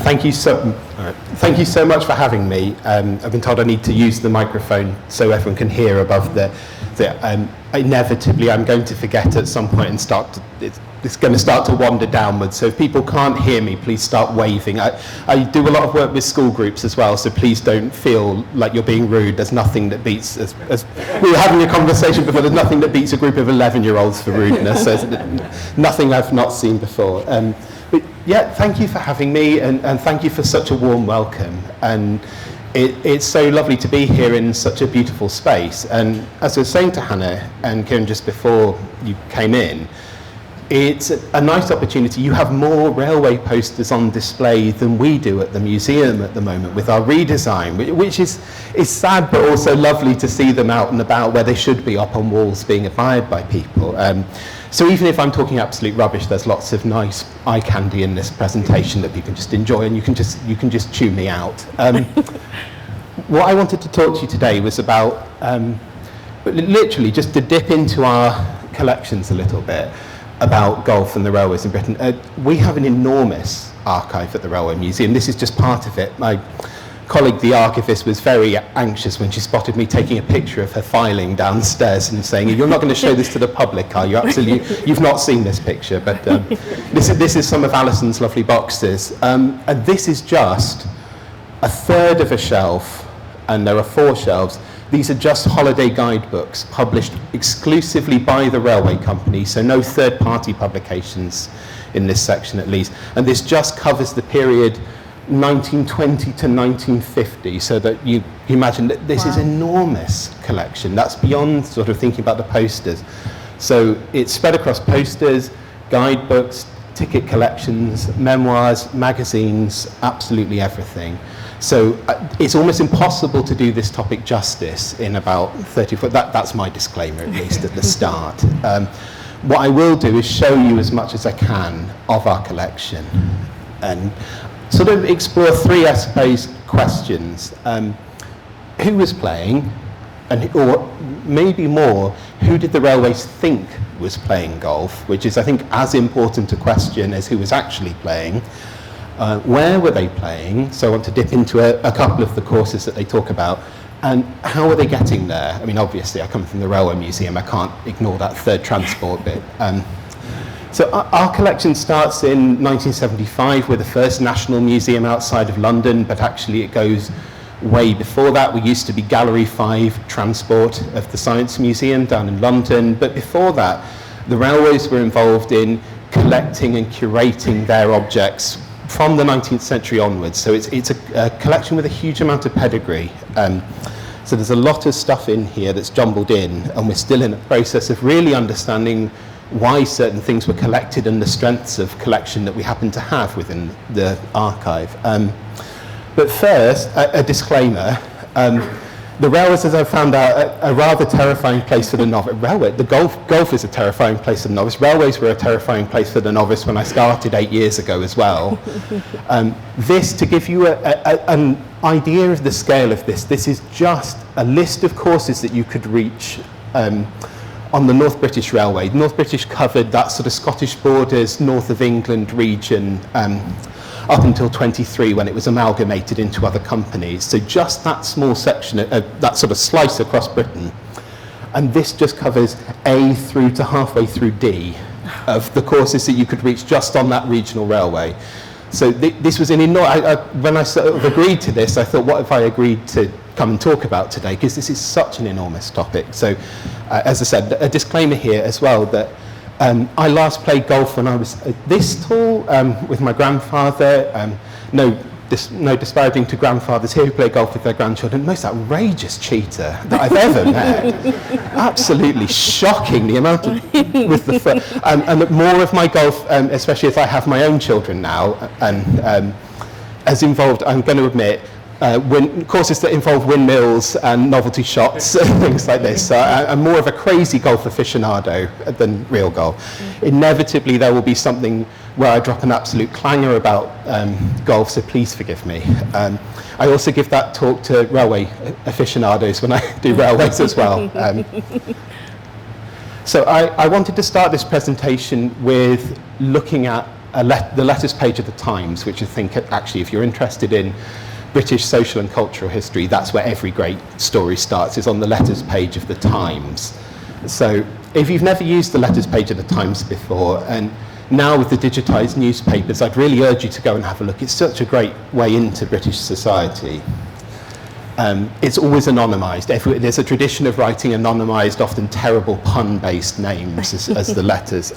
Thank you so much for having me. I've been told I need to use the microphone so everyone can hear above the inevitably I'm going to forget at some point and it's going to start to wander downwards. So if people can't hear me, please start waving. I do a lot of work with school groups as well, so please don't feel like you're being rude. There's nothing that beats, as we were having a conversation before, there's nothing that beats a group of 11-year-olds for rudeness. So nothing I've not seen before. But yeah, thank you for having me, and thank you for such a warm welcome. And it's so lovely to be here in such a beautiful space. And as I was saying to Hannah and Kieran just before you came in, it's a nice opportunity. You have more railway posters on display than we do at the museum at the moment with our redesign, which is sad but also lovely to see them out and about where they should be, up on walls being admired by people. So even if I'm talking absolute rubbish, there's lots of nice eye candy in this presentation that people can just enjoy, and you can just tune me out. What I wanted to talk to you today was about literally just to dip into our collections a little bit about golf and the railways in Britain. We have an enormous archive at the Railway Museum. This is just part of it. My colleague, the archivist, was very anxious when she spotted me taking a picture of her filing downstairs and saying, "You're not going to show this to the public, are you? Absolutely, you've not seen this picture." But this is some of Alison's lovely boxes. And this is just a third of a shelf, and there are 4 shelves. These are just holiday guidebooks published exclusively by the railway company, so no third-party publications in this section at least. And this just covers the period 1920 to 1950, so that you imagine that this is enormous collection. That's beyond sort of thinking about the posters. So it's spread across posters, guidebooks, ticket collections, memoirs, magazines, absolutely everything. So it's almost impossible to do this topic justice in about 30 foot. That's my disclaimer, at least at the start. What I will do is show you as much as I can of our collection and sort of explore 3, I suppose, questions. Who was playing, or maybe more, who did the railways think was playing golf, which is, I think, as important a question as who was actually playing. Where were they playing? So I want to dip into a couple of the courses that they talk about. And how are they getting there? I mean, obviously, I come from the Railway Museum. I can't ignore that third transport bit. So our collection starts in 1975 with the first national museum outside of London, but actually it goes way before that. We used to be Gallery 5 Transport of the Science Museum down in London. But before that, the railways were involved in collecting and curating their objects from the 19th century onwards. So it's a collection with a huge amount of pedigree. So there's a lot of stuff in here that's jumbled in, and we're still in the process of really understanding why certain things were collected and the strengths of collection that we happen to have within the archive. But first, a disclaimer. The railways, as I found out, a rather terrifying place for the novice. Golf is a terrifying place for the novice. Railways were a terrifying place for the novice when I started 8 years ago as well. This, to give you an idea of the scale of this is just a list of courses that you could reach on the North British Railway. North British covered that sort of Scottish borders, north of England region, up until 23 when it was amalgamated into other companies. So just that small section, that sort of slice across Britain. And this just covers A through to halfway through D of the courses that you could reach just on that regional railway. So this was an enormous, when I sort of agreed to this, I thought, what if I agreed to come and talk about today? Because this is such an enormous topic. So as I said, a disclaimer here as well that I last played golf when I was this tall with my grandfather. No disparaging to grandfathers here who play golf with their grandchildren. Most outrageous cheater that I've ever met. Absolutely shocking, the amount of with the foot. And more of my golf, especially as I have my own children now, and has involved, I'm going to admit, courses that involve windmills and novelty shots and things like this. So I'm more of a crazy golf aficionado than real golf. Inevitably, there will be something where I drop an absolute clanger about golf, so please forgive me. I also give that talk to railway aficionados when I do railways as well. So I wanted to start this presentation with looking at the letters page of the Times, which I think actually, if you're interested in British social and cultural history, that's where every great story starts, is on the letters page of the Times. So if you've never used the letters page of the Times before, and now with the digitised newspapers, I'd really urge you to go and have a look. It's such a great way into British society. It's always anonymised. There's a tradition of writing anonymised, often terrible pun-based names as the letters.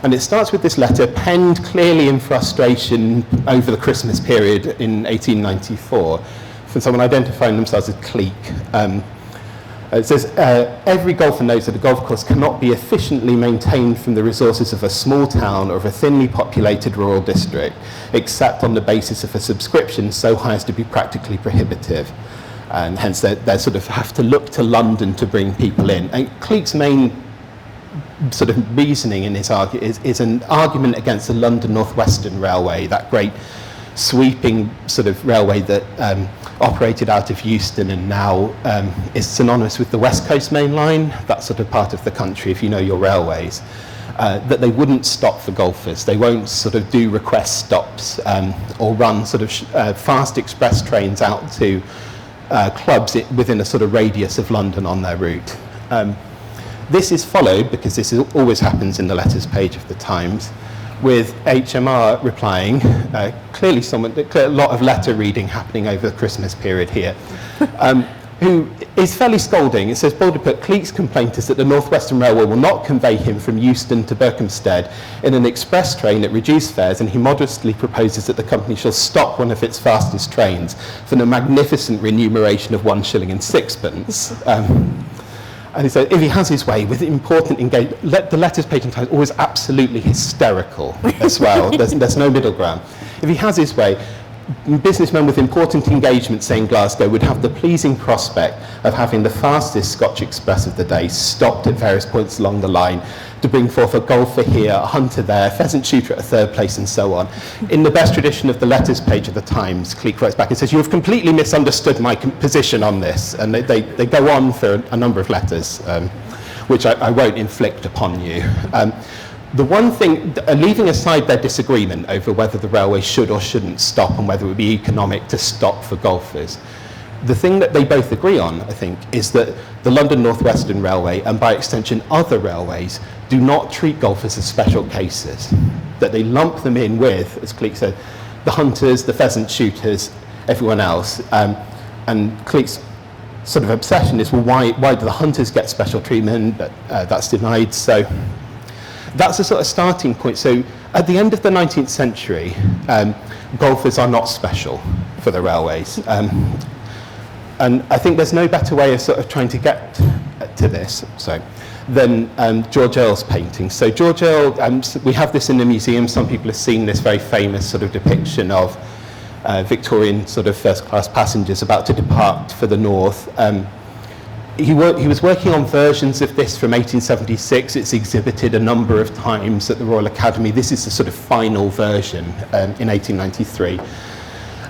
And it starts with this letter penned clearly in frustration over the Christmas period in 1894 from someone identifying themselves as Cleek. It says, every golfer knows that a golf course cannot be efficiently maintained from the resources of a small town or of a thinly populated rural district, except on the basis of a subscription so high as to be practically prohibitive. And hence they sort of have to look to London to bring people in. And Cleek's main sort of reasoning in his argument is an argument against the London North Western Railway, that great sweeping sort of railway that operated out of Euston and now is synonymous with the West Coast Main Line, that sort of part of the country, if you know your railways, that they wouldn't stop for golfers. They won't sort of do request stops or run sort of fast express trains out to clubs within a sort of radius of London on their route. This is followed, because this always happens in the letters page of the Times, with HMR replying, clearly a lot of letter reading happening over the Christmas period here, who is fairly scolding. It says, boldly put, Cleek's complaint is that the North Western Railway will not convey him from Euston to Berkhamsted in an express train at reduced fares, and he modestly proposes that the company shall stop one of its fastest trains for the magnificent remuneration of 1 shilling and 6pence. And he said, if he has his way with important engagement, the letters page in Times always absolutely hysterical as well. There's no middle ground. If he has his way, businessmen with important engagements, say in Glasgow, would have the pleasing prospect of having the fastest Scotch express of the day stopped at various points along the line to bring forth a golfer here, a hunter there, a pheasant shooter at a third place, and so on. In the best tradition of the letters page of the Times, Cleek writes back and says, you have completely misunderstood my position on this. And they go on for a number of letters, which I won't inflict upon you. The one thing, leaving aside their disagreement over whether the railway should or shouldn't stop and whether it would be economic to stop for golfers, the thing that they both agree on, I think, is that the London North Western Railway, and by extension other railways, do not treat golfers as special cases. That they lump them in with, as Cleek said, the hunters, the pheasant shooters, everyone else. And Cleek's sort of obsession is, well, why do the hunters get special treatment? But that's denied. So that's a sort of starting point. So at the end of the 19th century, golfers are not special for the railways. And I think there's no better way of sort of trying to get to this than George Earle's painting. So George Earle, we have this in the museum. Some people have seen this very famous sort of depiction of Victorian sort of first-class passengers about to depart for the north. He was working on versions of this from 1876. It's exhibited a number of times at the Royal Academy. This is the sort of final version in 1893.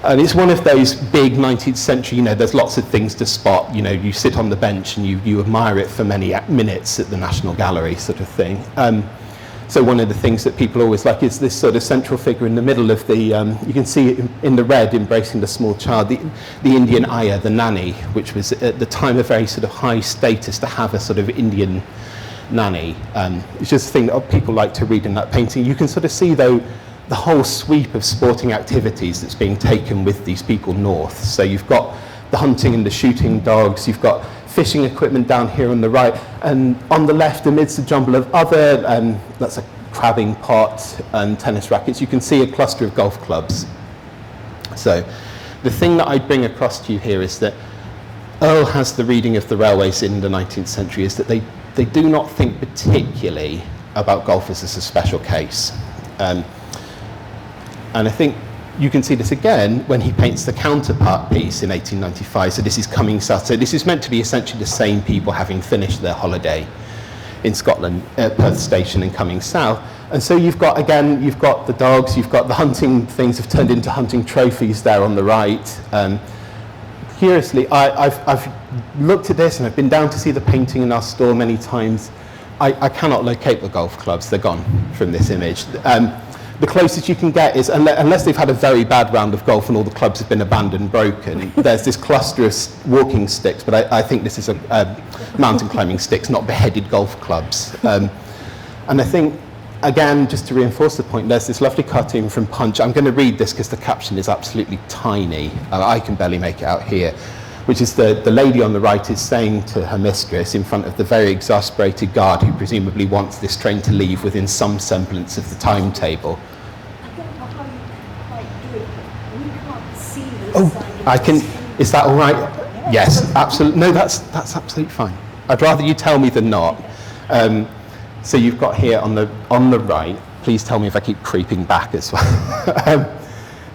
And it's one of those big 19th century, there's lots of things to spot. You sit on the bench and you admire it for many minutes at the National Gallery sort of thing. So one of the things that people always like is this sort of central figure in the middle of the, you can see it in the red embracing the small child, the Indian ayah, the nanny, which was at the time a very sort of high status to have a sort of Indian nanny. It's just a thing that people like to read in that painting. You can sort of see, though, the whole sweep of sporting activities that's being taken with these people north. So you've got the hunting and the shooting dogs, you've got fishing equipment down here on the right, and on the left, amidst a jumble of other, that's a crabbing pot and tennis rackets, you can see a cluster of golf clubs. So the thing that I bring across to you here is that Earle has the reading of the railways in the 19th century is that they do not think particularly about golfers as a special case. And I think you can see this again when he paints the counterpart piece in 1895. So this is coming south. So this is meant to be essentially the same people having finished their holiday in Scotland at Perth Station and coming south. And so you've got the dogs, you've got the hunting things have turned into hunting trophies there on the right. Curiously, I've looked at this and I've been down to see the painting in our store many times. I cannot locate the golf clubs. They're gone from this image. the closest you can get is, unless they've had a very bad round of golf and all the clubs have been abandoned, broken, there's this cluster of walking sticks, but I think this is a mountain climbing sticks, not beheaded golf clubs. And I think, again, just to reinforce the point, there's this lovely cartoon from Punch. I'm going to read this because the caption is absolutely tiny. I can barely make it out here, which is the lady on the right is saying to her mistress in front of the very exasperated guard who presumably wants this train to leave within some semblance of the timetable. I don't know how you can quite do it, but we can't see this. Oh, I can. Is that all right? Yes, absolutely. No, that's absolutely fine. I'd rather you tell me than not. So you've got here on the right. Please tell me if I keep creeping back as well.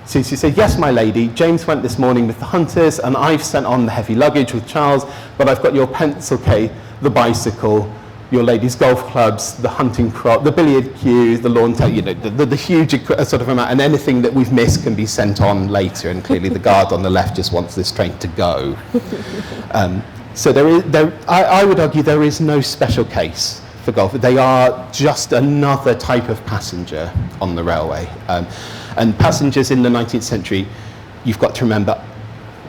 So she said, yes, my lady, James went this morning with the hunters and I've sent on the heavy luggage with Charles, but I've got your pencil case, the bicycle, your lady's golf clubs, the hunting crop, the billiard cue, the lawn tennis, the huge sort of amount, and anything that we've missed can be sent on later, and clearly the guard on the left just wants this train to go. So I would argue there is no special case for golf. They are just another type of passenger on the railway. And passengers in the 19th century, you've got to remember,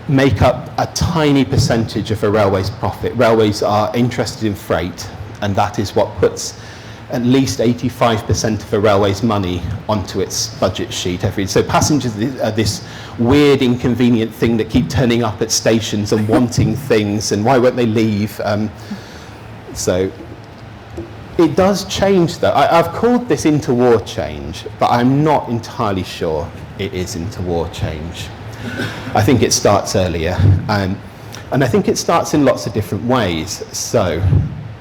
make up a tiny percentage of a railway's profit. Railways are interested in freight, and that is what puts at least 85% of a railway's money onto its budget sheet so passengers are this weird, inconvenient thing that keep turning up at stations and wanting things, and why won't they leave? So it does change, though. I've called this interwar change, but I'm not entirely sure it is interwar change. I think it starts earlier, and I think it starts in lots of different ways. So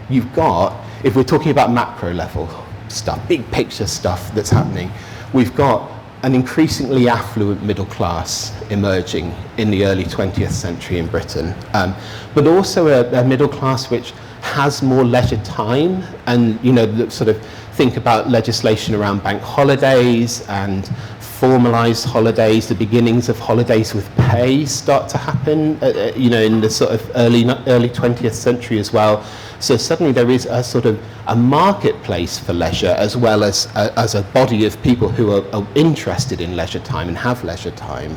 you've got, if we're talking about macro level stuff, big picture stuff that's happening, we've got an increasingly affluent middle class emerging in the early 20th century in Britain, but also a middle class which has more leisure time, and sort of think about legislation around bank holidays and formalised holidays. The beginnings of holidays with pay start to happen, in the sort of early 20th century as well. So suddenly there is a sort of a marketplace for leisure, as well as a body of people who are interested in leisure time and have leisure time.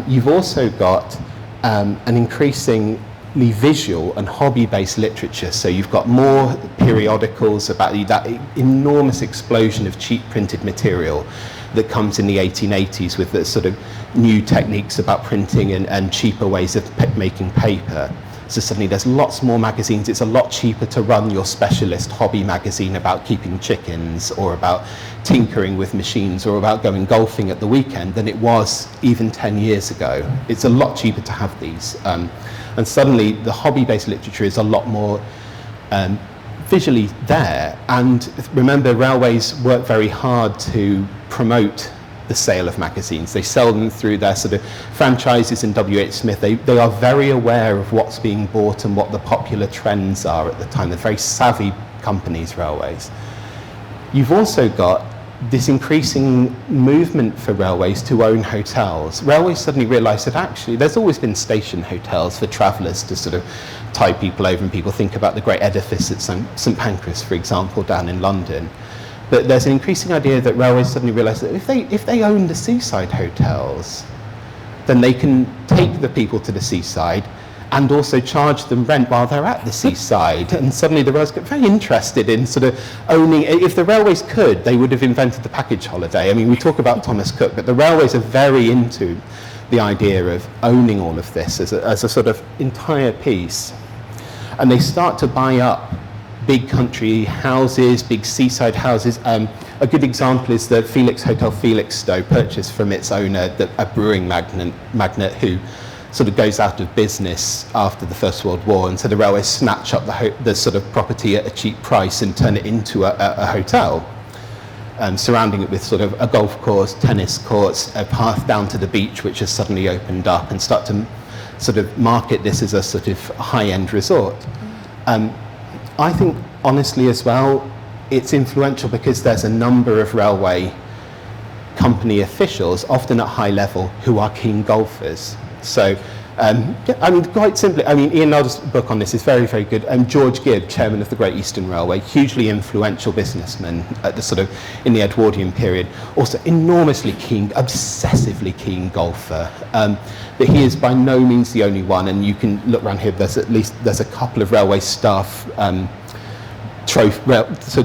You've also got an increasingly visual and hobby-based literature. So you've got more periodicals about that enormous explosion of cheap printed material that comes in the 1880s with the sort of new techniques about printing and cheaper ways of making paper. So suddenly there's lots more magazines. It's a lot cheaper to run your specialist hobby magazine about keeping chickens, or about tinkering with machines, or about going golfing at the weekend than it was even 10 years ago. It's a lot cheaper to have these. And suddenly the hobby-based literature is a lot more visually there. And remember, railways work very hard to promote the sale of magazines. They sell them through their sort of franchises and W.H. Smith. They are very aware of what's being bought and what the popular trends are at the time. They're very savvy companies, railways. You've also got this increasing movement for railways to own hotels. Railways suddenly realised that actually there's always been station hotels for travellers to sort of tide people over, and people think about the great edifice at St Pancras, for example, down in London. But there's an increasing idea that railways suddenly realise that if they own the seaside hotels, then they can take the people to the seaside and also charge them rent while they're at the seaside. And suddenly the railways get very interested in sort of owning. If the railways could, they would have invented the package holiday. I mean, we talk about Thomas Cook, but the railways are very into the idea of owning all of this as a sort of entire piece. And they start to buy up big country houses, big seaside houses. A good example is the Felix Hotel Felixstowe, purchased from its owner, a brewing magnate who sort of goes out of business after the First World War, and so the railways snatch up the sort of property at a cheap price and turn it into a hotel, surrounding it with sort of a golf course, tennis courts, a path down to the beach which has suddenly opened up, and start to sort of market this as a sort of high-end resort. I think, honestly, as well, it's influential because there's a number of railway company officials, often at high level, who are keen golfers. So Yeah, I mean, quite simply, I mean, Ian Nodder's book on this is very, very good. George Gibb, chairman of the Great Eastern Railway, hugely influential businessman at the sort of, in the Edwardian period, also enormously keen, obsessively keen golfer. But he is by no means the only one, and you can look around here, there's a couple of railway staff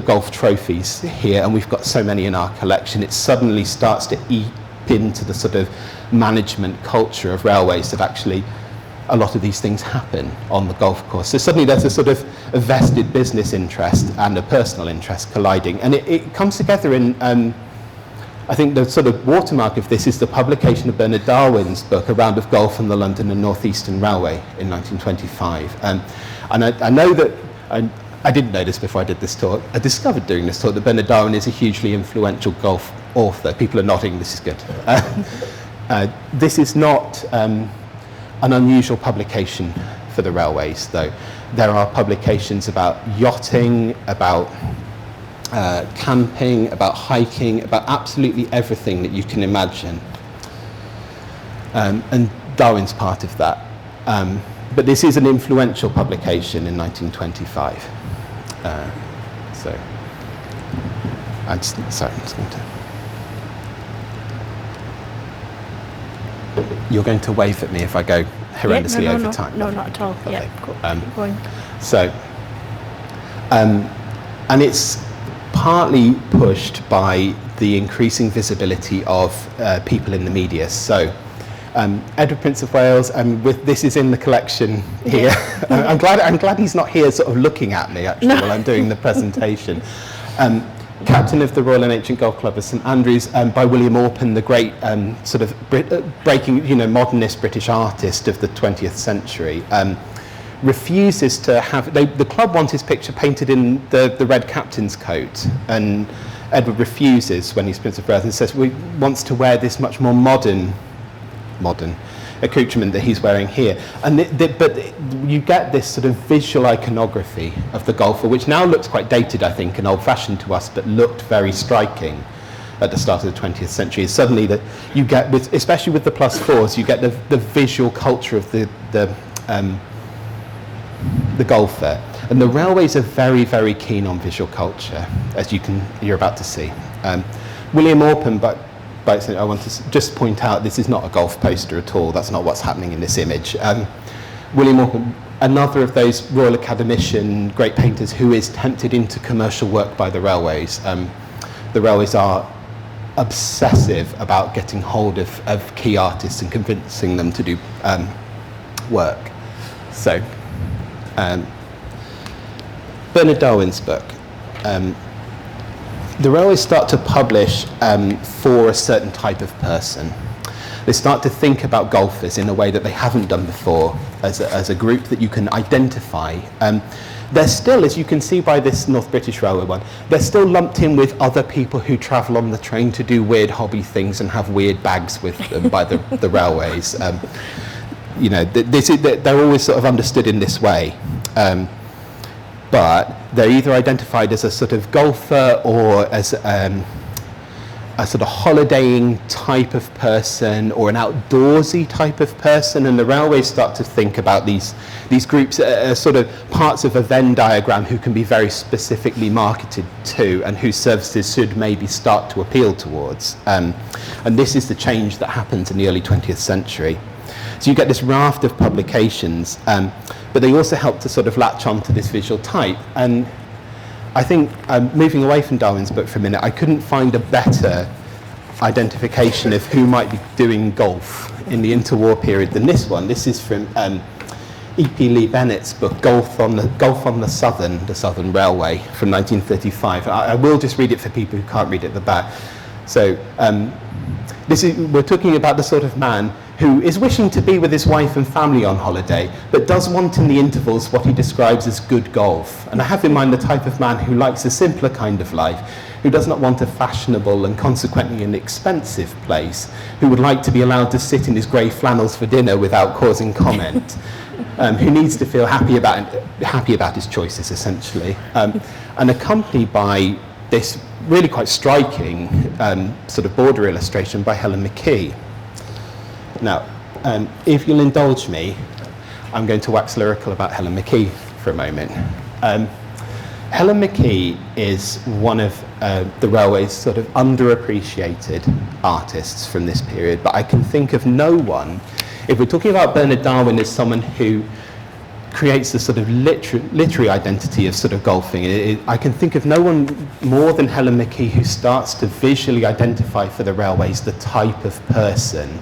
golf trophies here, and we've got so many in our collection. It suddenly starts to eat into the sort of management culture of railways that actually a lot of these things happen on the golf course. So suddenly there's a sort of a vested business interest and a personal interest colliding, and it comes together in I think the sort of watermark of this is the publication of Bernard Darwin's book, A Round of Golf on the London and North Eastern Railway in 1925. And I know that, I didn't know this before I did this talk, I discovered during this talk that Bernard Darwin is a hugely influential golf author. People are nodding, this is good. This is not an unusual publication for the railways, though. There are publications about yachting, about camping, about hiking, about absolutely everything that you can imagine. And Darwin's part of that. But this is an influential publication in 1925. I'm just going to... You're going to wave at me if I go horrendously over time. No, not at all. Okay. Yeah, cool. Keep going. So, and it's partly pushed by the increasing visibility of people in the media. So, Edward, Prince of Wales, and this is in the collection here. Yeah. I'm glad he's not here, sort of looking at me actually while I'm doing the presentation. Captain of the Royal and Ancient Golf Club of St Andrews, by William Orpen, the great sort of breaking, modernist British artist of the 20th century, refuses to have, the club want his picture painted in the red captain's coat, and Edward refuses when he's Prince of Wales and says he wants to wear this much more modern accoutrement that he's wearing here. And but you get this sort of visual iconography of the golfer, which now looks quite dated, I think, and old-fashioned to us, but looked very striking at the start of the 20th century. Suddenly that you get, especially with the +4s, you get the visual culture of the golfer. And the railways are very, very keen on visual culture, as you're about to see. William Orpen, but I want to just point out this is not a golf poster at all. That's not what's happening in this image. William Orpen, another of those Royal Academician great painters who is tempted into commercial work by the railways. The railways are obsessive about getting hold of key artists and convincing them to do work. So, Bernard Darwin's book. The railways start to publish for a certain type of person. They start to think about golfers in a way that they haven't done before, as a group that you can identify. They're still, as you can see by this North British Railway one, they're still lumped in with other people who travel on the train to do weird hobby things and have weird bags with them by the railways. They're always sort of understood in this way. But they're either identified as a sort of golfer or as a sort of holidaying type of person or an outdoorsy type of person, and the railways start to think about these groups as sort of parts of a Venn diagram who can be very specifically marketed to and whose services should maybe start to appeal towards. And this is the change that happens in the early 20th century. So you get this raft of publications, but they also help to sort of latch onto this visual type. And I think, moving away from Darwin's book for a minute, I couldn't find a better identification of who might be doing golf in the interwar period than this one. This is from E.P. Lee Bennett's book, Golf on the Southern Railway, from 1935. I will just read it for people who can't read it at the back. So we're talking about the sort of man who is wishing to be with his wife and family on holiday, but does want in the intervals what he describes as good golf. And I have in mind the type of man who likes a simpler kind of life, who does not want a fashionable and consequently an expensive place, who would like to be allowed to sit in his grey flannels for dinner without causing comment, who needs to feel happy about his choices, essentially, and accompanied by this really quite striking sort of border illustration by Helen McKee. Now, If you'll indulge me, I'm going to wax lyrical about Helen McKee for a moment. Helen McKee is one of the railway's sort of underappreciated artists from this period, but I can think of no one, if we're talking about Bernard Darwin as someone who creates the sort of literary identity of sort of golfing, I can think of no one more than Helen McKee who starts to visually identify for the railways the type of person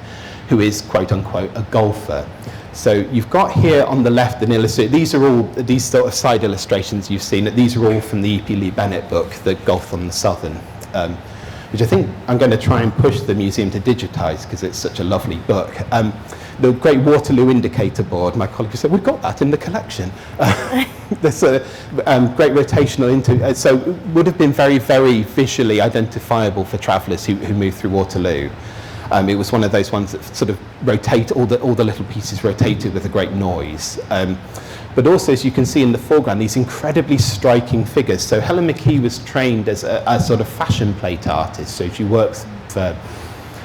who is, quote unquote, a golfer. So you've got here on the left an illustration. These are all, these sort of side illustrations you've seen, these are all from the E.P. Lee Bennett book, The Golf on the Southern, which I think I'm going to try and push the museum to digitise because it's such a lovely book. The Great Waterloo Indicator Board, my colleague said, we've got that in the collection. There's a great rotational, so it would have been very, very visually identifiable for travellers who moved through Waterloo. It was one of those ones that sort of rotate, all the little pieces rotated with a great noise. But also, as you can see in the foreground, these incredibly striking figures. So Helen McKee was trained as a sort of fashion plate artist. So she works for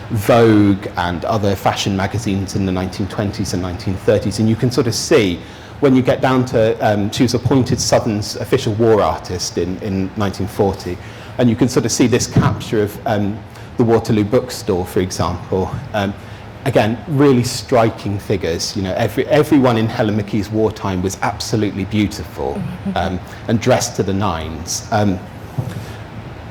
Vogue and other fashion magazines in the 1920s and 1930s. And you can sort of see, when you get down to, she was appointed Southern's official war artist in 1940. And you can sort of see this capture of the Waterloo bookstore, for example. Again, really striking figures. You know, everyone in Helen McKee's wartime was absolutely beautiful and dressed to the nines.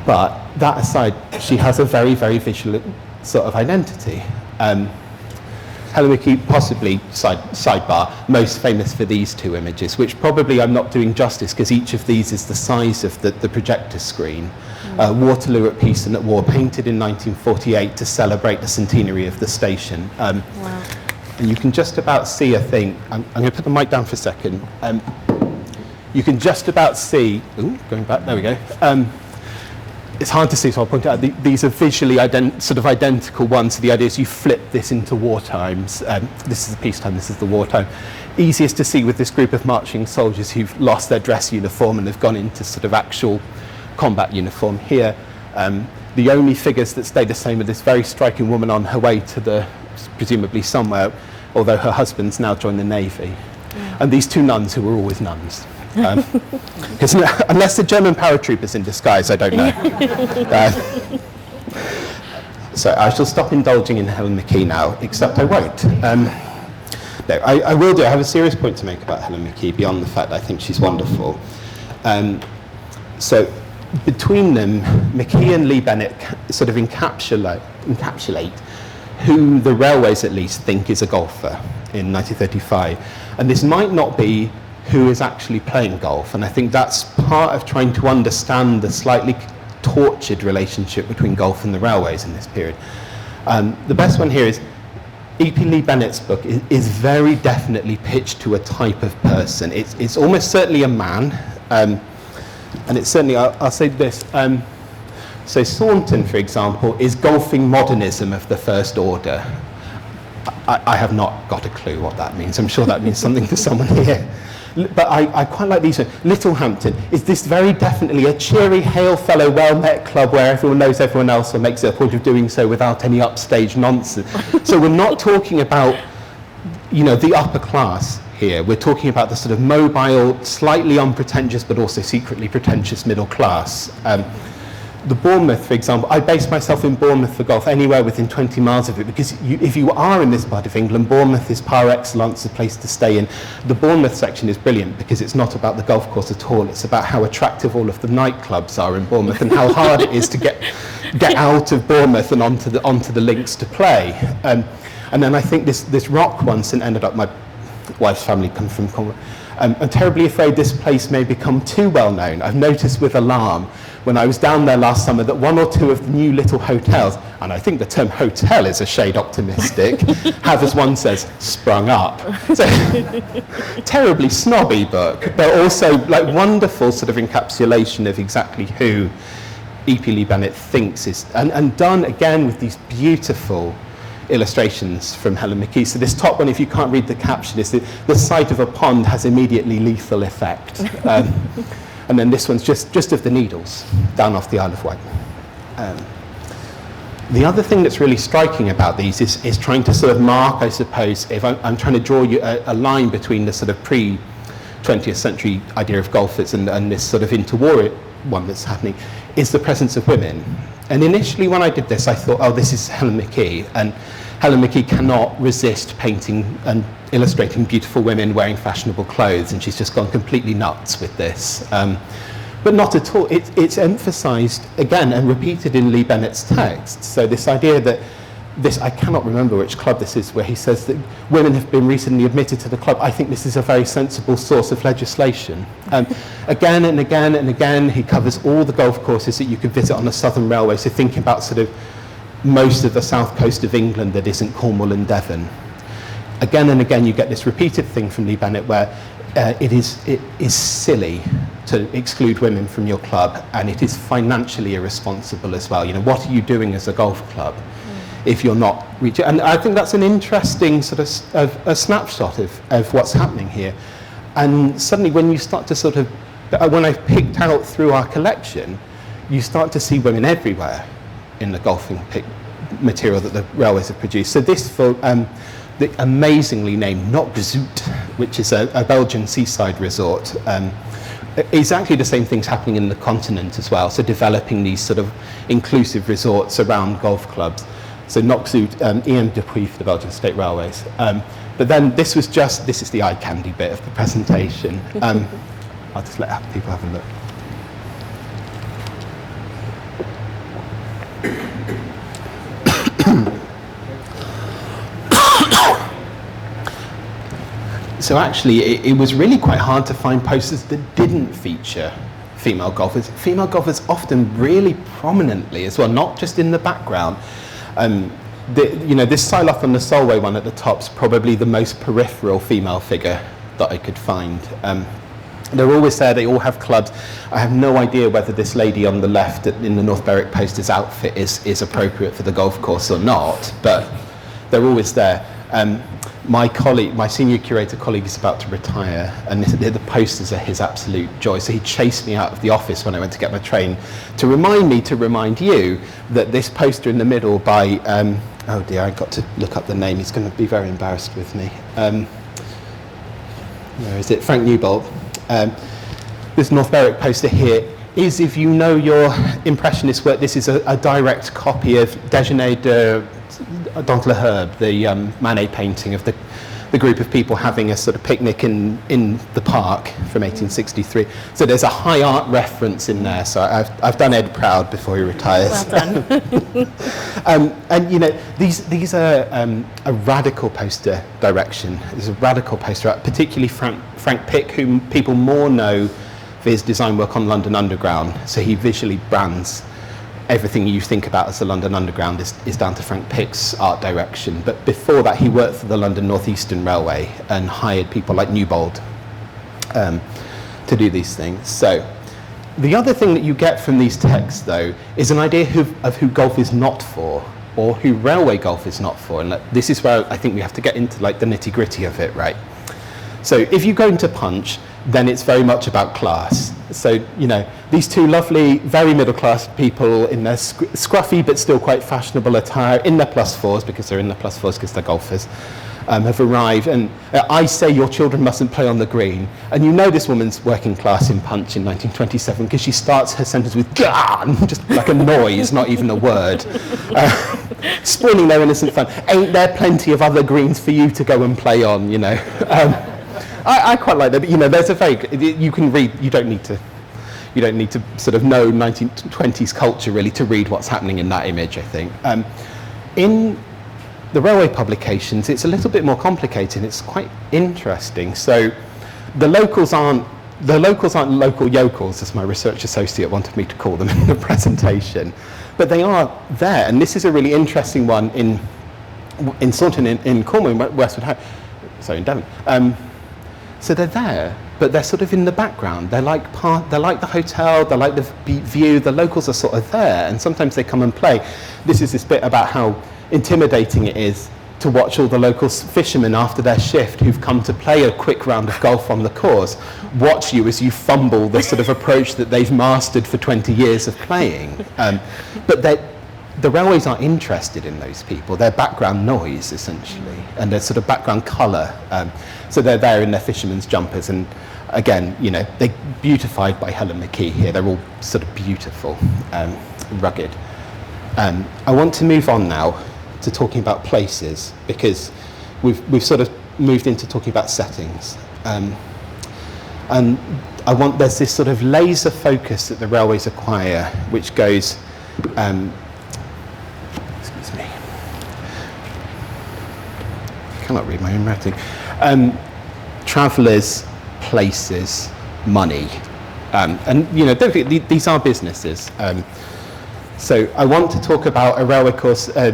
But that aside, she has a very, very visual sort of identity. Helen McKee, possibly, sidebar, most famous for these two images, which probably I'm not doing justice because each of these is the size of the projector screen. Waterloo at Peace and at War, painted in 1948 to celebrate the centenary of the station. Wow. And you can just about see, I think, I'm going to put the mic down for a second. You can just about see, going back, there we go. It's hard to see, so I'll point out these are visually sort of identical ones. So the idea is you flip this into war times. This is the peacetime, this is the wartime. Easiest to see with this group of marching soldiers who've lost their dress uniform and have gone into sort of actual combat uniform. Here, the only figures that stay the same are this very striking woman on her way to presumably somewhere, although her husband's now joined the Navy. And these two nuns who were always nuns. Because unless the German paratroopers in disguise, I don't know. So I shall stop indulging in Helen McKee now, except I won't. No, I will do. I have a serious point to make about Helen McKee beyond the fact that I think she's wonderful. So between them, McKee and Lee Bennett sort of encapsulate who the railways at least think is a golfer in 1935. And this might not be who is actually playing golf. And I think that's part of trying to understand the slightly tortured relationship between golf and the railways in this period. The best one here is E.P. Lee Bennett's book is very definitely pitched to a type of person. It's almost certainly a man, and it's certainly, I'll say this, so Saunton, for example, is golfing modernism of the first order. I have not got a clue what that means. I'm sure that means something to someone here. But I quite like these. Littlehampton is this very definitely a cheery, hail fellow, well-met club where everyone knows everyone else or makes it a point of doing so without any upstage nonsense. So we're not talking about, you know, the upper class here. We're talking about the sort of mobile, slightly unpretentious, but also secretly pretentious middle class. The Bournemouth, for example, I base myself in Bournemouth for golf anywhere within 20 miles of it because if you are in this part of England, Bournemouth is par excellence, a place to stay in. The Bournemouth section is brilliant because it's not about the golf course at all. It's about how attractive all of the nightclubs are in Bournemouth and how hard it is to get out of Bournemouth and onto the links to play. And then I think this rock one, St ended up, my wife's family come from Cornwall. I'm terribly afraid this place may become too well known. I've noticed with alarm when I was down there last summer that one or two of the new little hotels, and I think the term hotel is a shade optimistic, have, as one says, sprung up. So, terribly snobby book, but also like wonderful sort of encapsulation of exactly who E.P. Lee Bennett thinks is, and done again with these beautiful illustrations from Helen McKee. So this top one, if you can't read the caption, is the sight of a pond has immediately lethal effect. And then this one's just of the needles down off the Isle of Wight. The other thing that's really striking about these is trying to sort of mark, I suppose, if I'm trying to draw you a line between the sort of pre-20th century idea of golfers and this sort of interwar one that's happening, is the presence of women. And initially when I did this, I thought, oh, this is Helen McKee, and Helen McKee cannot resist painting and illustrating beautiful women wearing fashionable clothes, and she's just gone completely nuts with this. But not at all. It's emphasised again and repeated in Lee Bennett's text. So this idea that I cannot remember which club this is, where he says that women have been recently admitted to the club. I think this is a very sensible source of legislation. Again and again and again, he covers all the golf courses that you could visit on the Southern Railway. So thinking about sort of most of the south coast of England that isn't Cornwall and Devon. Again and again, you get this repeated thing from Lee Bennett where it is silly to exclude women from your club, and it is financially irresponsible as well. You know, what are you doing as a golf club if you're not reaching? And I think that's an interesting sort of a snapshot of what's happening here. And suddenly when you start to sort of, when I've picked out through our collection, you start to see women everywhere in the golfing material that the railways have produced. So this for the amazingly named Nokzoot, which is a Belgian seaside resort. Exactly the same things happening in the continent as well, so developing these sort of inclusive resorts around golf clubs. So Nokzoot, Ian Dupuy for the Belgian State Railways. But then this is the eye candy bit of the presentation. I'll just let people have a look. So actually, it was really quite hard to find posters that didn't feature female golfers. Female golfers often really prominently as well, not just in the background. This Silloth and the Solway one at the top's probably the most peripheral female figure that I could find. They're always there, they all have clubs. I have no idea whether this lady on the left in the North Berwick poster's outfit is appropriate for the golf course or not, but they're always there. My senior curator colleague is about to retire, and the posters are his absolute joy. So he chased me out of the office when I went to get my train to remind you that this poster in the middle by, oh dear, I got to look up the name. He's going to be very embarrassed with me. Where is it? Frank Newbold. This North Berwick poster here is, if you know your Impressionist work, this is a direct copy of Déjeuner de Dans le Herbe, the Manet painting of the group of people having a sort of picnic in the park from 1863. So there's a high art reference in there. So I've done Ed proud before he retires. Well done. And you know, these are a radical poster direction. There's a radical poster, particularly Frank Pick, whom people more know for his design work on London Underground. So he visually brands everything you think about as the London Underground is down to Frank Pick's art direction. But before that, he worked for the London North Eastern Railway and hired people like Newbold to do these things. So the other thing that you get from these texts, though, is an idea of who golf is not for, or who railway golf is not for. And this is where I think we have to get into like the nitty-gritty of it, right? So if you go into Punch, then it's very much about class. So, you know, these two lovely, very middle-class people in their scruffy but still quite fashionable attire, in their +4s, because they're in their +4s because they're golfers, have arrived. And I say your children mustn't play on the green. And you know this woman's working class in Punch in 1927 because she starts her sentence with "gah," just like a noise, not even a word. Spoiling their innocent fun. Ain't there plenty of other greens for you to go and play on, you know? I quite like that, but you know, there's a very, you can read, you don't need to sort of know 1920s culture really to read what's happening in that image, I think. In the railway publications, it's a little bit more complicated. It's quite interesting. So the locals aren't local yokels, as my research associate wanted me to call them in the presentation, but they are there. And this is a really interesting one in Saunton in Cornwall, in Westwood House, sorry, in Devon. So they're there, but they're sort of in the background. They're like the hotel, they like the view, the locals are sort of there, and sometimes they come and play. This is this bit about how intimidating it is to watch all the local fishermen after their shift who've come to play a quick round of golf on the course, watch you as you fumble the sort of approach that they've mastered for 20 years of playing. But the railways aren't interested in those people. They're background noise, essentially, and they're sort of background colour. So they're there in their fishermen's jumpers, and again, you know, they're beautified by Helen McKee here. They're all sort of beautiful, rugged. I want to move on now to talking about places, because we've sort of moved into talking about settings. And there's this sort of laser focus that the railways acquire, which goes, excuse me, I cannot read my own writing. Travellers, places, money. And, you know, don't forget, these are businesses. So I want to talk about a railway course, a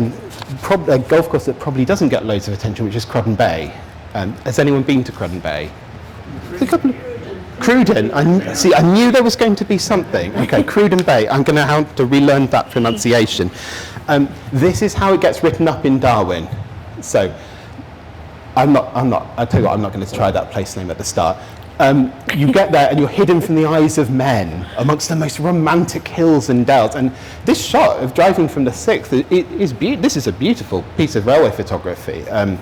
golf course that probably doesn't get loads of attention, which is Crudden Bay. Has anyone been to Crudden Bay? Crudden. I knew there was going to be something. Okay, Crudden Bay. I'm going to have to relearn that pronunciation. This is how it gets written up in Darwin. So I tell you what, I'm not going to try that place name at the start. You get there and you're hidden from the eyes of men amongst the most romantic hills and dales. And this shot of driving from the 6th, this is a beautiful piece of railway photography. And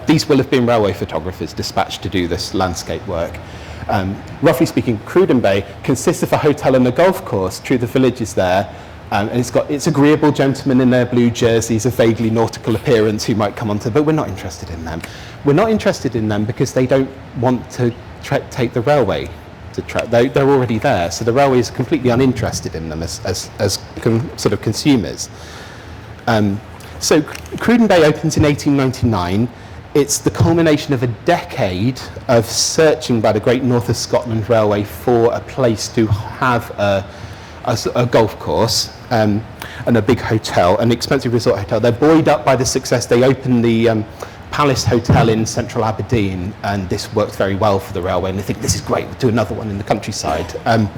these will have been railway photographers dispatched to do this landscape work. Roughly speaking, Crudden Bay consists of a hotel and a golf course. True, the village is there. And it's agreeable gentlemen in their blue jerseys of vaguely nautical appearance who might come onto, but we're not interested in them. We're not interested in them because they don't want to take the railway to they're already there, so the railway is completely uninterested in them as sort of consumers. So Crudden Bay opens in 1899. It's the culmination of a decade of searching by the Great North of Scotland Railway for a place to have a golf course and a big hotel, an expensive resort hotel. They're buoyed up by the success. They opened the Palace Hotel in central Aberdeen, and this worked very well for the railway, and they think this is great, we'll do another one in the countryside. And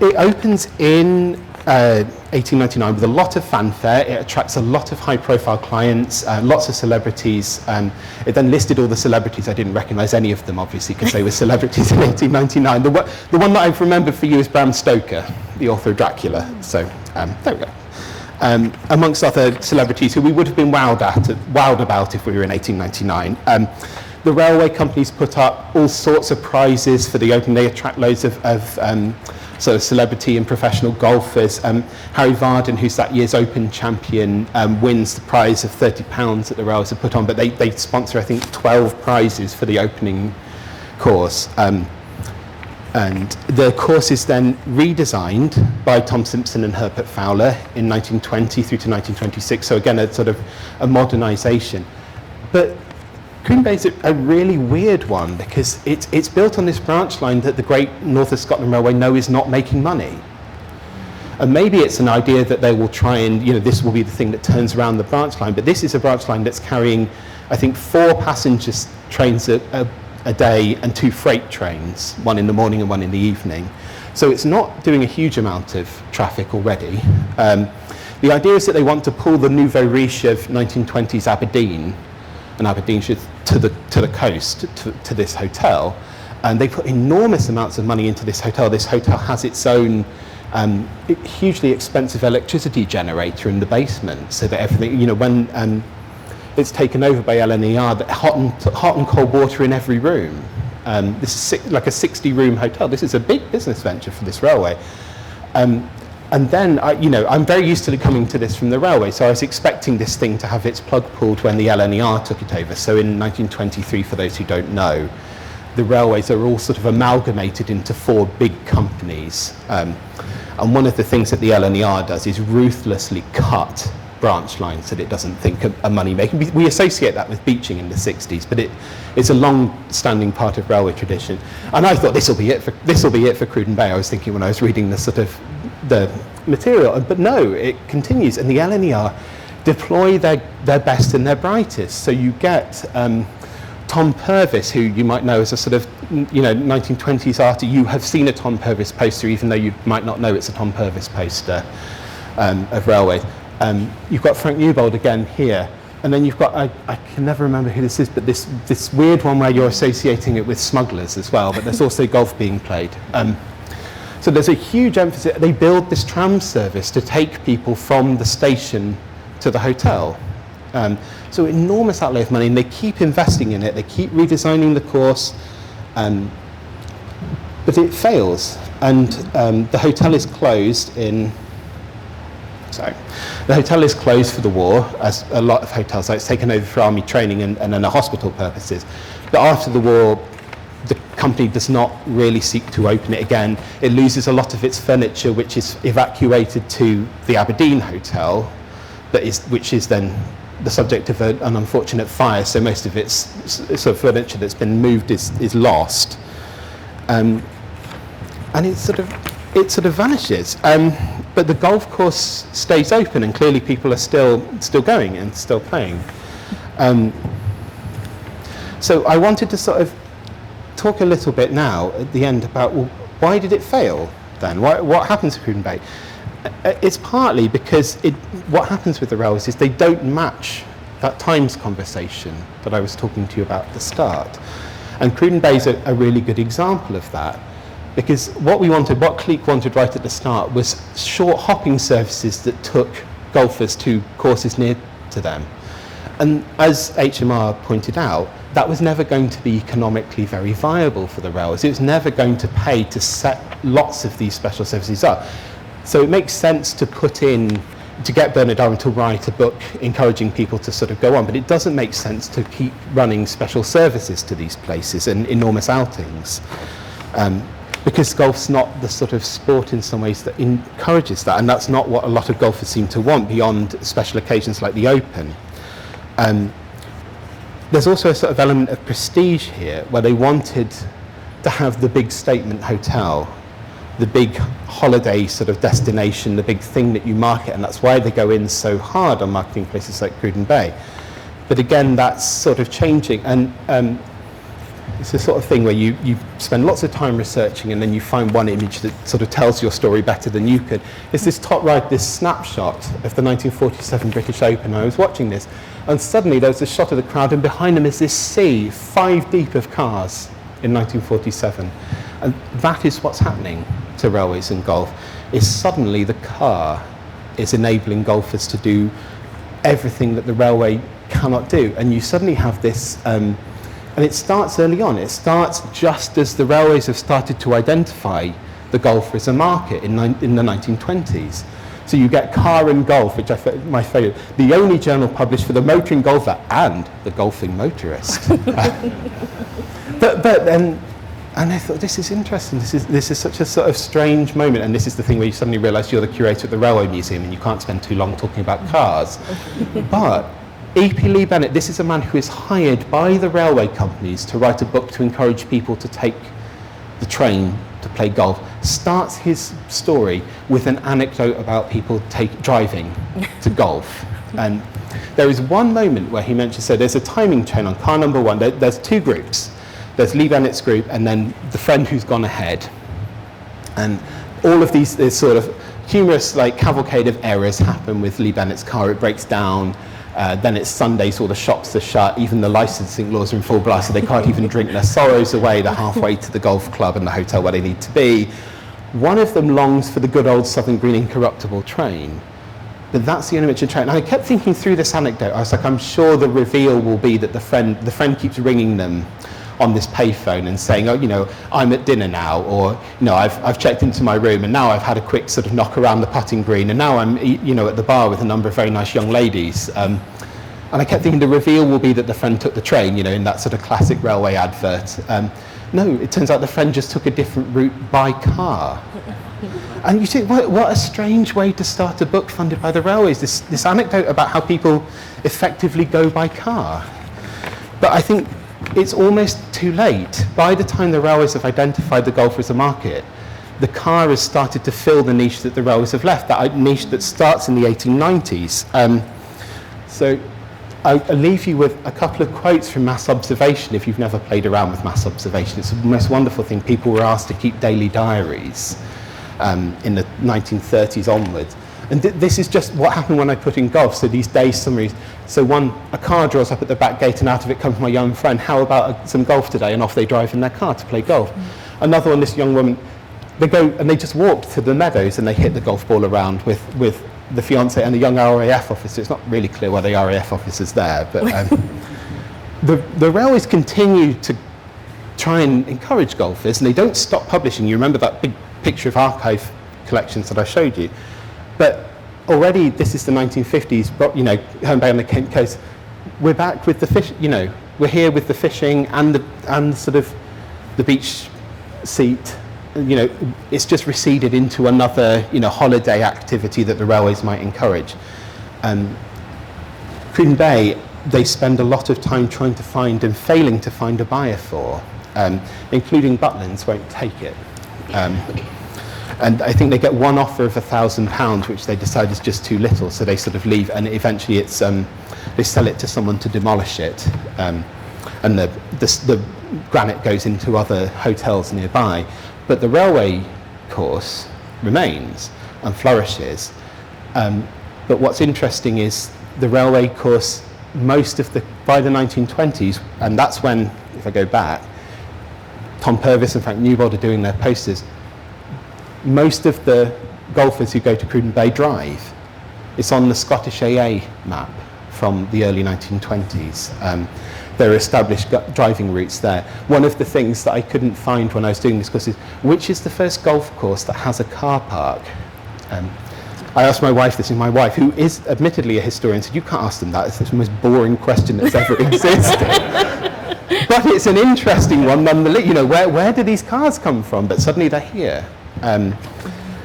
it opens in 1899 with a lot of fanfare. It attracts a lot of high-profile clients, lots of celebrities. It then listed all the celebrities. I didn't recognise any of them, obviously, because they were celebrities in 1899. The one that I've remembered for you is Bram Stoker, the author of Dracula. So there we go. Amongst other celebrities who we would have been wowed about if we were in 1899. The railway companies put up all sorts of prizes for the opening. They attract loads of sort of celebrity and professional golfers. Harry Varden, who's that year's Open champion, wins the prize of £30 that the railways have put on, but they sponsor, I think, 12 prizes for the opening course. And the course is then redesigned by Tom Simpson and Herbert Fowler in 1920 through to 1926. So again, a sort of a modernisation. But Crudden Bay is a really weird one because it's built on this branch line that the Great North of Scotland Railway know is not making money. And maybe it's an idea that they will try and, you know, this will be the thing that turns around the branch line. But this is a branch line that's carrying, I think, 4 passenger trains a day and 2 freight trains, one in the morning and one in the evening. So it's not doing a huge amount of traffic already. The idea is that they want to pull the nouveau riche of 1920s Aberdeen and Aberdeenshire to the coast, to this hotel. And they put enormous amounts of money into this hotel. This hotel has its own hugely expensive electricity generator in the basement, so that everything, you know, when it's taken over by LNER, that hot and cold water in every room. This is like a 60-room hotel. This is a big business venture for this railway. And then, I'm very used to coming to this from the railway, so I was expecting this thing to have its plug pulled when the LNER took it over. So in 1923, for those who don't know, the railways are all sort of amalgamated into 4 big companies. And one of the things that the LNER does is ruthlessly cut branch lines that it doesn't think are money making. We associate that with beaching in the 60s, but it's a long-standing part of railway tradition. And I thought this will be it for Crudden Bay. I was thinking when I was reading the material, but no, it continues. And the LNER deploy their best and their brightest. So you get Tom Purvis, who you might know as a sort of 1920s artist. You have seen a Tom Purvis poster, even though you might not know it's a Tom Purvis poster of railways. You've got Frank Newbold again here, and then you've got, I can never remember who this is, but this weird one where you're associating it with smugglers as well, but there's also golf being played. So there's a huge emphasis. They build this tram service to take people from the station to the hotel. So enormous outlay of money, and they keep investing in it. They keep redesigning the course, but it fails. And the hotel is closed the hotel is closed for the war, as a lot of hotels are. It's taken over for army training and then hospital purposes. But after the war, the company does not really seek to open it again. It loses a lot of its furniture, which is evacuated to the Aberdeen Hotel, which is then the subject of an unfortunate fire. So most of its sort of furniture that's been moved is lost, and it sort of vanishes. But the golf course stays open, and clearly people are still going and still playing. So I wanted to sort of talk a little bit now at the end about, well, why did it fail then? What happens to Crudden Bay? It's partly because what happens with the railways is they don't match that times conversation that I was talking to you about at the start. And Crudden Bay is a really good example of that, because what Cleek wanted right at the start was short hopping services that took golfers to courses near to them. And as HMR pointed out, that was never going to be economically very viable for the railways. It was never going to pay to set lots of these special services up. So it makes sense to get Bernard Darwin to write a book encouraging people to sort of go on, but it doesn't make sense to keep running special services to these places and enormous outings. Because golf's not the sort of sport in some ways that encourages that, and that's not what a lot of golfers seem to want beyond special occasions like the Open. There's also a sort of element of prestige here, where they wanted to have the big statement hotel, the big holiday sort of destination, the big thing that you market, and that's why they go in so hard on marketing places like Crudden Bay. But again, that's sort of changing, and it's the sort of thing where you spend lots of time researching and then you find one image that sort of tells your story better than you could. It's this top right, this snapshot of the 1947 British Open. I was watching this, and suddenly there was a shot of the crowd, and behind them is this sea, 5 deep of cars in 1947. And that is what's happening to railways and golf, is suddenly the car is enabling golfers to do everything that the railway cannot do. And you suddenly have this, and it starts early on. It starts just as the railways have started to identify the golfer as a market in the 1920s. So you get Car and Golf, which my favourite, the only journal published for the motoring golfer and the golfing motorist. And I thought, this is interesting. This is such a sort of strange moment, and this is the thing where you suddenly realise you're the curator at the Railway Museum and you can't spend too long talking about cars. But E.P. Lee Bennett, this is a man who is hired by the railway companies to write a book to encourage people to take the train to play golf, starts his story with an anecdote about people driving to golf. And there is one moment where he mentions, so there's a timing chain on car number one. There's two groups. There's Lee Bennett's group and then the friend who's gone ahead. And all of these sort of humorous like cavalcade of errors happen with Lee Bennett's car. It breaks down. Then it's Sunday, so all the shops are shut. Even the licensing laws are in full blast, so they can't even drink their sorrows away. They're halfway to the golf club and the hotel where they need to be. One of them longs for the good old Southern Green incorruptible train. But that's the only mention of train. And I kept thinking through this anecdote. I was like, I'm sure the reveal will be that the friend keeps ringing them on this payphone and saying, oh, you know, I'm at dinner now, or, you know, I've checked into my room and now I've had a quick sort of knock around the putting green and now I'm, you know, at the bar with a number of very nice young ladies. And I kept thinking the reveal will be that the friend took the train, you know, in that sort of classic railway advert. No, it turns out the friend just took a different route by car. And you see, what a strange way to start a book funded by the railways, this anecdote about how people effectively go by car. But I think it's almost too late. By the time the railways have identified the golfer as a market, the car has started to fill the niche that the railways have left, that niche that starts in the 1890s. So I'll leave you with a couple of quotes from mass observation if you've never played around with mass observation. It's the most wonderful thing. People were asked to keep daily diaries in the 1930s onwards. And this is just what happened when I put in golf, so these day summaries. So a car draws up at the back gate and out of it comes my young friend, how about some golf today? And off they drive in their car to play golf. Another one, this young woman, they go and they just walk to the meadows and they hit the golf ball around with the fiance and the young RAF officer. It's not really clear why the RAF officer's there, but the railways continue to try and encourage golfers, and they don't stop publishing. You remember that big picture of archive collections that I showed you, but already this is the 1950s. But Herne Bay on the Kent coast, we're back with the fish. We're here with the fishing and sort of the beach seat. It's just receded into another holiday activity that the railways might encourage. Crudden Bay, they spend a lot of time trying to find and failing to find a buyer for, including Butlins won't take it. And I think they get one offer of £1,000, which they decide is just too little, so they sort of leave, and eventually it's they sell it to someone to demolish it, and the granite goes into other hotels nearby. But the railway course remains and flourishes. But what's interesting is the railway course, by the 1920s, and that's when, if I go back, Tom Purvis and Frank Newbold are doing their posters. Most of the golfers who go to Crudden Bay drive. It's on the Scottish AA map from the early 1920s. There are established driving routes there. One of the things that I couldn't find when I was doing this course is, which is the first golf course that has a car park? I asked my wife this, and my wife, who is admittedly a historian, said, you can't ask them that. It's the most boring question that's ever existed. But it's an interesting one nonetheless. Where do these cars come from? But suddenly they're here.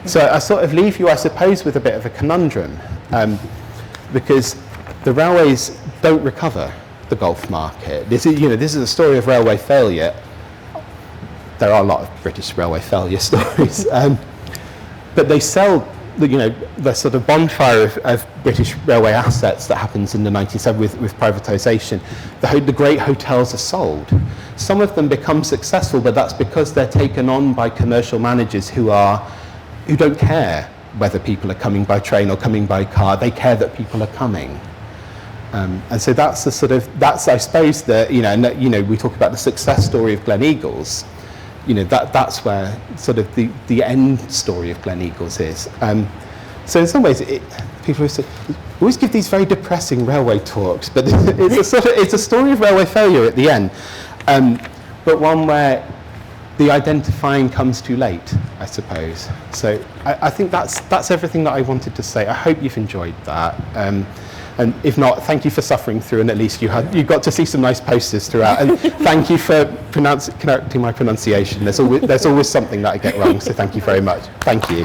So I sort of leave you, I suppose, with a bit of a conundrum, because the railways don't recover the golf market. This is a story of railway failure. There are a lot of British railway failure stories, but they sell the sort of bonfire of British railway assets that happens in the 1970s with privatisation. The great hotels are sold. Some of them become successful, but that's because they're taken on by commercial managers who don't care whether people are coming by train or coming by car. They care that people are coming. And so that's I suppose we talk about the success story of Gleneagles. That's where sort of the end story of Gleneagles is. So in some ways, people always give these very depressing railway talks, but it's a story of railway failure at the end, but one where the identifying comes too late, I suppose. So I think that's everything that I wanted to say. I hope you've enjoyed that. And if not, thank you for suffering through, and at least you got to see some nice posters throughout. And thank you for correcting my pronunciation. There's always something that I get wrong, so thank you very much. Thank you.